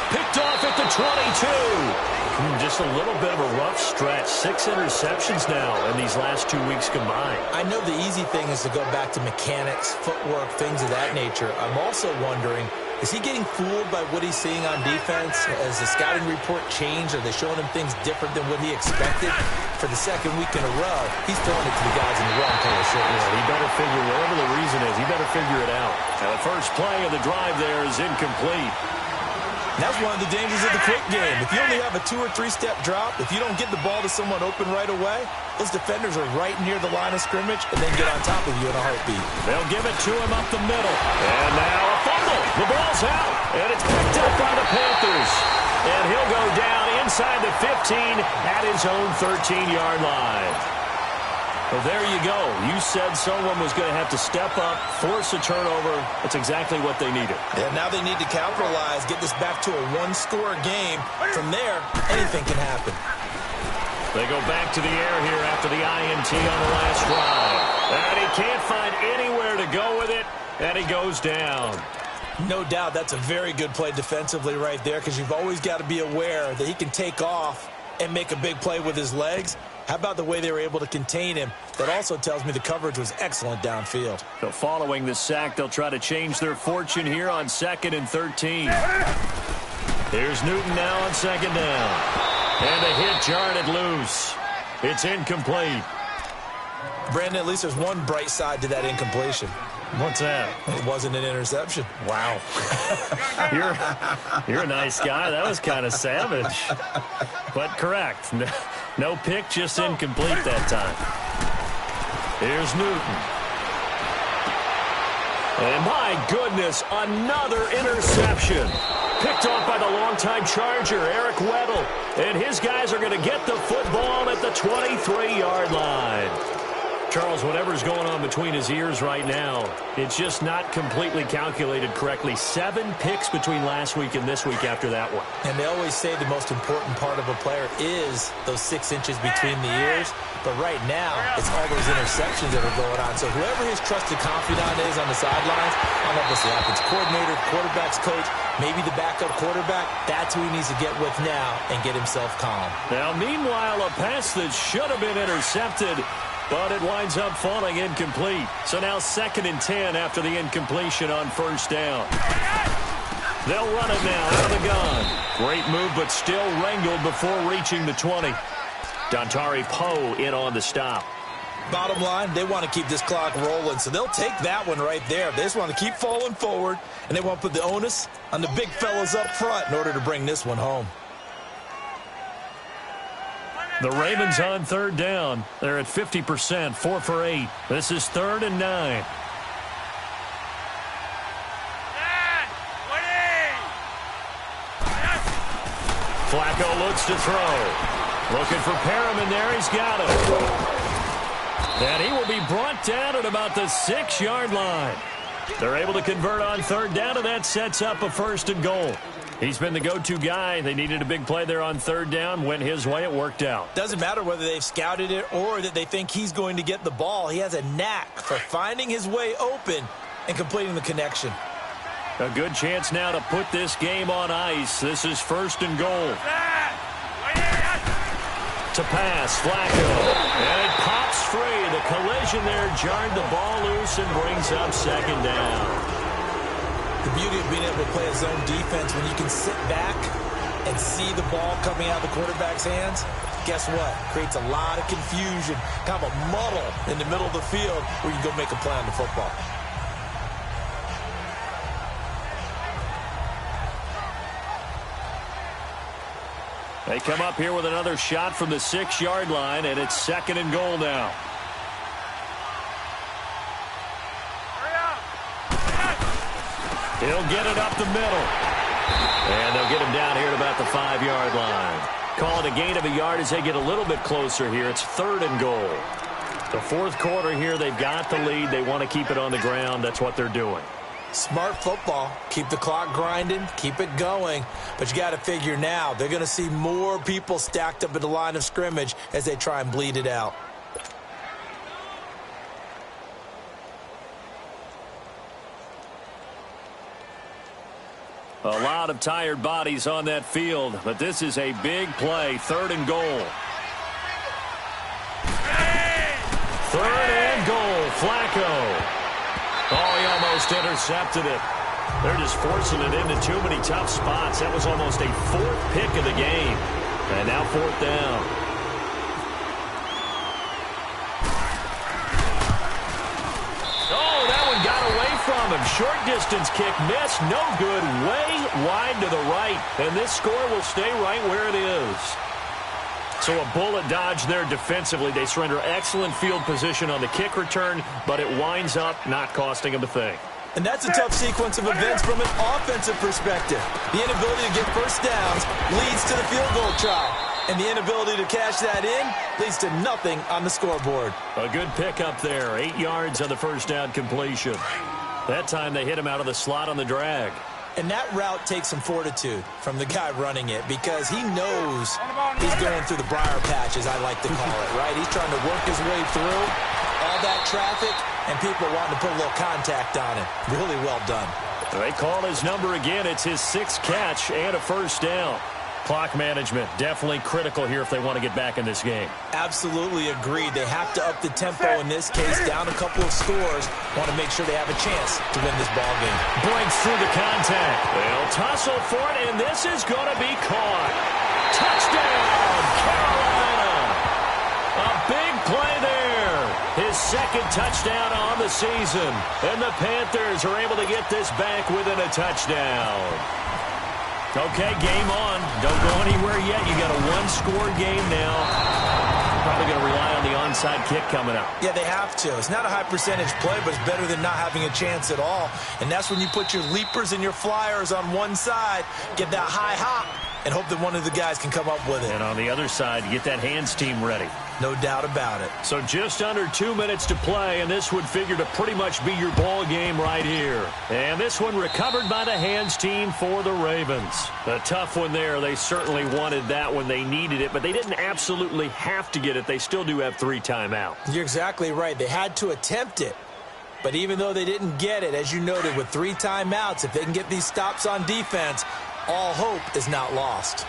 Picked off at the 22. Just a little bit of a rough stretch. 6 interceptions now in these last 2 weeks combined. I know the easy thing is to go back to mechanics, footwork, things of that nature. I'm also wondering, is he getting fooled by what he's seeing on defense? Has the scouting report changed? Are they showing him things different than what he expected? For the 2nd week in a row, he's throwing it to the guys in the wrong color shirts. Yeah, he better figure, whatever the reason is, he better figure it out. And the first play of the drive there is incomplete. That's one of the dangers of the quick game. If you only have a 2- or 3-step drop, if you don't get the ball to someone open right away, those defenders are right near the line of scrimmage and then get on top of you in a heartbeat. They'll give it to him up the middle. And now a fumble. The ball's out. And it's picked up by the Panthers. And he'll go down inside the 15 at his own 13-yard line. Well, there you go. You said someone was going to have to step up, force a turnover. That's exactly what they needed. Yeah, now they need to capitalize, get this back to a one-score game. From there, anything can happen. They go back to the air here after the INT on the last drive. And he can't find anywhere to go with it, and he goes down. No doubt that's a very good play defensively right there, because you've always got to be aware that he can take off and make a big play with his legs. How about the way they were able to contain him? That also tells me the coverage was excellent downfield. So following the sack, they'll try to change their fortune here on 2nd and 13. Here's Newton now on 2nd down. And the hit jarred it loose. It's incomplete. Brandon, at least there's one bright side to that incompletion. What's that? It wasn't an interception. Wow. You're a nice guy. That was kind of savage. But correct. No pick, just incomplete that time. Here's Newton. And my goodness, another interception. Picked off by the longtime Charger, Eric Weddle. And his guys are going to get the football at the 23-yard line. Charles, whatever's going on between his ears right now, it's just not completely calculated correctly. 7 picks between last week and this week after that one. And they always say the most important part of a player is those 6 inches between the ears. But right now, it's all those interceptions that are going on. So whoever his trusted confidant is on the sidelines, I don't know if it's the offense coordinator, quarterback's coach, maybe the backup quarterback, that's who he needs to get with now and get himself calm. Now, meanwhile, a pass that should have been intercepted, but it winds up falling incomplete. So now 2nd and 10 after the incompletion on 1st down. They'll run it now out of the gun. Great move, but still wrangled before reaching the 20. Dontari Poe in on the stop. Bottom line, they want to keep this clock rolling, so they'll take that one right there. They just want to keep falling forward, and they want to put the onus on the big fellas up front in order to bring this one home. The Ravens on 3rd down. They're at 50%, 4 for 8. This is 3rd and 9. Flacco looks to throw. Looking for Perriman there. He's got him. And he will be brought down at about the 6-yard line. They're able to convert on 3rd down, and that sets up a 1st and goal. He's been the go-to guy. They needed a big play there on 3rd down. Went his way. It worked out. Doesn't matter whether they've scouted it or that they think he's going to get the ball. He has a knack for finding his way open and completing the connection. A good chance now to put this game on ice. This is 1st and goal. To pass, Flacco. And it pops free. The collision there jarred the ball loose and brings up 2nd down. The beauty of being able to play a zone defense when you can sit back and see the ball coming out of the quarterback's hands, guess what? Creates a lot of confusion, kind of a muddle in the middle of the field where you can go make a play on the football. They come up here with another shot from the 6-yard line, and it's 2nd and goal now. He'll get it up the middle. And they'll get him down here at about the 5-yard line. Call it a gain of a yard as they get a little bit closer here. It's 3rd and goal. The 4th quarter here, they've got the lead. They want to keep it on the ground. That's what they're doing. Smart football. Keep the clock grinding. Keep it going. But you got to figure now, they're going to see more people stacked up at the line of scrimmage as they try and bleed it out. A lot of tired bodies on that field, but this is a big play. 3rd and goal. 3rd and goal. Flacco. Oh, he almost intercepted it. They're just forcing it into too many tough spots. That was almost a 4th pick of the game. And now 4th down. Oh, that one got away from him. Short distance kick missed. No good. Way wide to the right. And this score will stay right where it is. So a bullet dodge there defensively. They surrender excellent field position on the kick return, but it winds up not costing them a thing. And that's a tough sequence of events from an offensive perspective. The inability to get first downs leads to the field goal try. And the inability to cash that in leads to nothing on the scoreboard. A good pickup there. 8 yards on the first down completion. That time they hit him out of the slot on the drag. And that route takes some fortitude from the guy running it because he knows he's going through the briar patch, as I like to call it, right? He's trying to work his way through all that traffic, and people wanting to put a little contact on it. Really well done. They call his number again. It's his 6th catch and a first down. Clock management, definitely critical here if they want to get back in this game. Absolutely agreed. They have to up the tempo in this case, down a couple of scores. Want to make sure they have a chance to win this ball game. Breaks through the contact. They'll tussle for it, and this is going to be caught. Touchdown, Carolina. A big play there. His 2nd touchdown on the season. And the Panthers are able to get this back within a touchdown. Okay, game on. Don't go anywhere yet. You got a 1-score game now. Probably going to rely on the onside kick coming up. Yeah, they have to. It's not a high percentage play, but it's better than not having a chance at all. And that's when you put your leapers and your flyers on one side, get that high hop, and hope that one of the guys can come up with it. And on the other side, get that hands team ready. No doubt about it. So just under 2 minutes to play, and this would figure to pretty much be your ball game right here. And this one recovered by the hands team for the Ravens. A tough one there. They certainly wanted that when they needed it, but they didn't absolutely have to get it. They still do have 3 timeouts. You're exactly right. They had to attempt it. But even though they didn't get it, as you noted, with 3 timeouts, if they can get these stops on defense, all hope is not lost.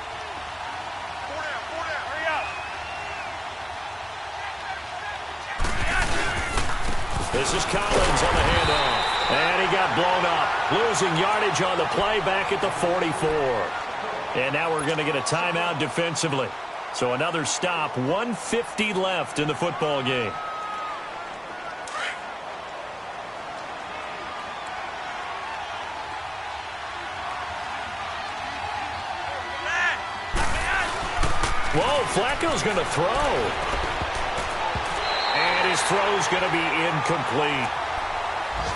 This is Collins on the handoff. And he got blown up. Losing yardage on the play back at the 44. And now we're going to get a timeout defensively. So another stop. 1:50 left in the football game. Whoa, Flacco's going to throw. And his throw's going to be incomplete.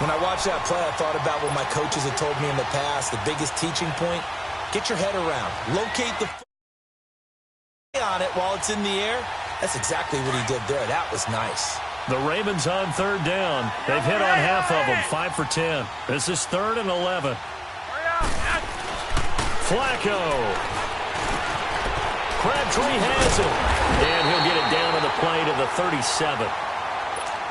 When I watched that play, I thought about what my coaches had told me in the past. The biggest teaching point, get your head around. Locate the on it while it's in the air. That's exactly what he did there. That was nice. The Ravens on 3rd down. They've hit on half of them, 5 for 10. This is 3rd and 11. Flacco. Crabtree has it. And he'll get it down on the play to the 37.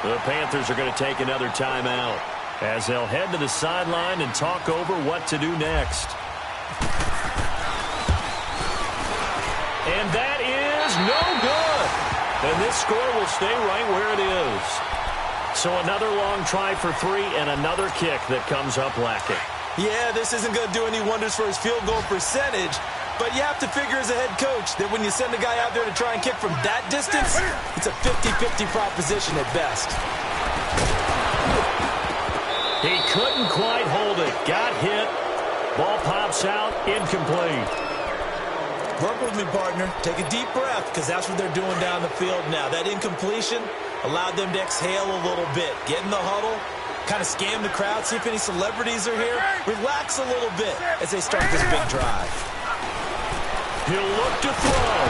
The Panthers are going to take another timeout as they'll head to the sideline and talk over what to do next. And that is no good. And this score will stay right where it is. So another long try for 3 and another kick that comes up lacking. Yeah, this isn't going to do any wonders for his field goal percentage. But you have to figure as a head coach that when you send a guy out there to try and kick from that distance, it's a 50-50 proposition at best. He couldn't quite hold it. Got hit. Ball pops out. Incomplete. Work with me, partner. Take a deep breath because that's what they're doing down the field now. That incompletion allowed them to exhale a little bit. Get in the huddle. Kind of scan the crowd. See if any celebrities are here. Relax a little bit as they start this big drive. He'll look to throw.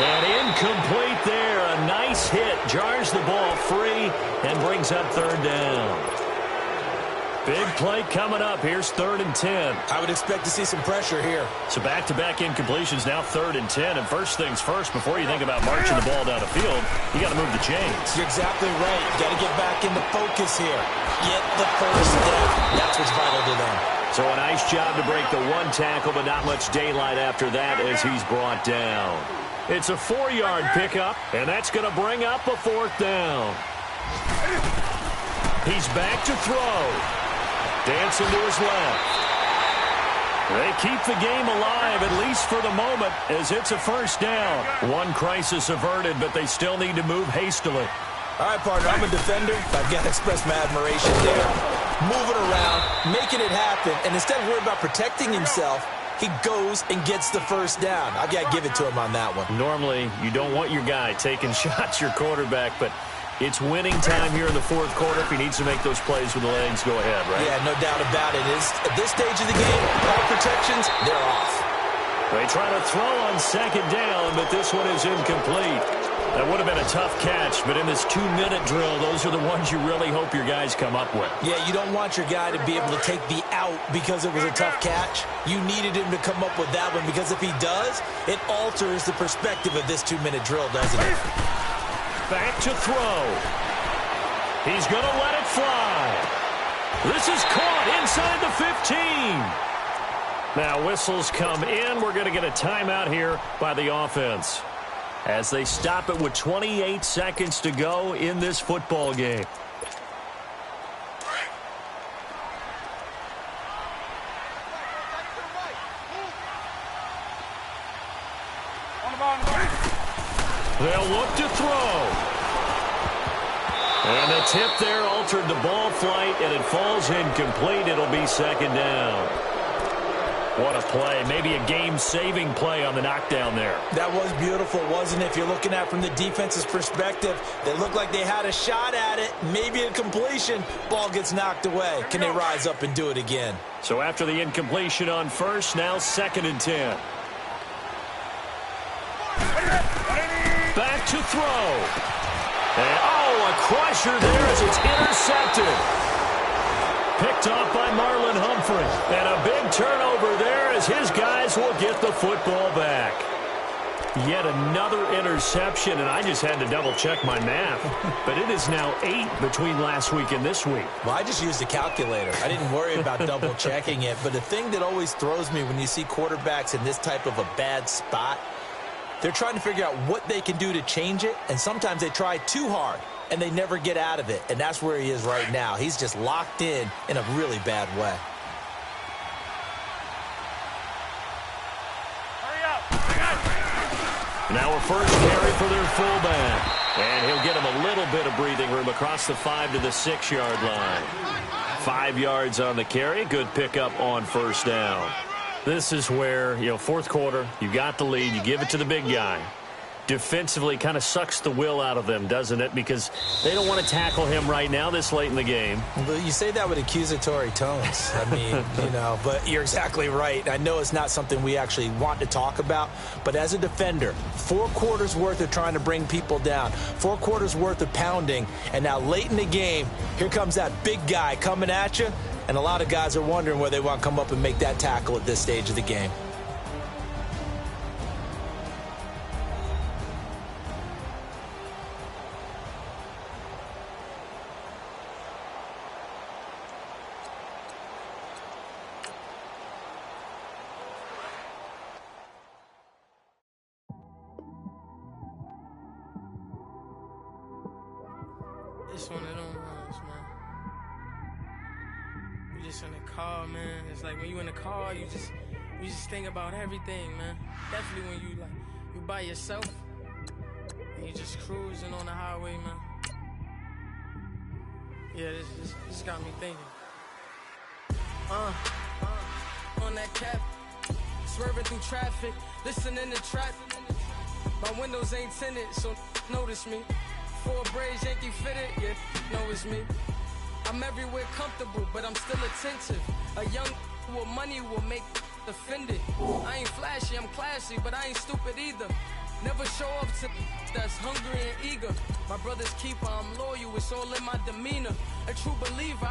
And incomplete there. A nice hit. Jars the ball free and brings up 3rd down. Big play coming up. Here's 3rd and 10. I would expect to see some pressure here. So back-to-back incompletions, now 3rd and 10. And first things first, before you think about marching the ball down the field, you got to move the chains. You're exactly right. You got to get back into focus here. Get the first down. That's what's vital to them. So a nice job to break the 1 tackle, but not much daylight after that as he's brought down. It's a 4-yard pickup, and that's going to bring up a 4th down. He's back to throw. Dancing to his left. They keep the game alive, at least for the moment, as it's a first down. One crisis averted, but they still need to move hastily. All right, partner, I'm a defender. I've got to express my admiration there. Moving around, making it happen, and instead of worrying about protecting himself, he goes and gets the first down. I've got to give it to him on that one. Normally, you don't want your guy taking shots, your quarterback, but it's winning time here in the 4th quarter. If he needs to make those plays with the legs, go ahead, right? Yeah, no doubt about it. At this stage of the game, all protections, they're off. They try to throw on second down, but this one is incomplete. That would have been a tough catch, but in this 2-minute drill, those are the ones you really hope your guys come up with. Yeah, you don't want your guy to be able to take the out because it was a tough catch. You needed him to come up with that one because if he does, it alters the perspective of this 2-minute drill, doesn't it? Back to throw. He's going to let it fly. This is caught inside the 15. Now whistles come in. We're going to get a timeout here by the offense as they stop it with 28 seconds to go in this football game. They'll look to throw. And the tip there altered the ball flight, and it falls incomplete. It'll be second down. What a play. Maybe a game-saving play on the knockdown there. That was beautiful, wasn't it? If you're looking at it from the defense's perspective, they looked like they had a shot at it. Maybe a completion. Ball gets knocked away. Can they rise up and do it again? So after the incompletion on first, now 2nd and 10. Back to throw. And, a crusher there as it's intercepted. Picked off by Marlon Humphrey. And a big turnover there as his guys will get the football back. Yet another interception, and I just had to double-check my math. But it is now 8 between last week and this week. Well, I just used a calculator. I didn't worry about double-checking it. But the thing that always throws me when you see quarterbacks in this type of a bad spot, they're trying to figure out what they can do to change it, and sometimes they try too hard, and they never get out of it. And that's where he is right now. He's just locked in a really bad way. Hurry up. Now a first carry for their fullback. And he'll get him a little bit of breathing room across the 5 to the 6-yard line. 5 yards on the carry. Good pickup on first down. This is where, fourth quarter, you got the lead, you give it to the big guy. Defensively kind of sucks the will out of them, doesn't it? Because they don't want to tackle him right now this late in the game. But you say that with accusatory tones. I mean, but you're exactly right. I know it's not something we actually want to talk about, but as a defender, 4 quarters worth of trying to bring people down, 4 quarters worth of pounding, and now late in the game, here comes that big guy coming at you, and a lot of guys are wondering where they want to come up and make that tackle at this stage of the game. It's one of them ones, man. You just in the car, man. It's like when you in the car, you just think about everything, man. Definitely when you by yourself and you just cruising on the highway, man. Yeah, this got me thinking. On that cap, swerving through traffic, listening to trap. My windows ain't tinted, so notice me. 4 braids, Yankee fitted, yeah, know it's me. I'm everywhere comfortable, but I'm still attentive. A young with money will make offended. I ain't flashy, I'm classy, but I ain't stupid either. Never show up to that's hungry and eager. My brother's keeper, I'm loyal, it's all in my demeanor. A true believer,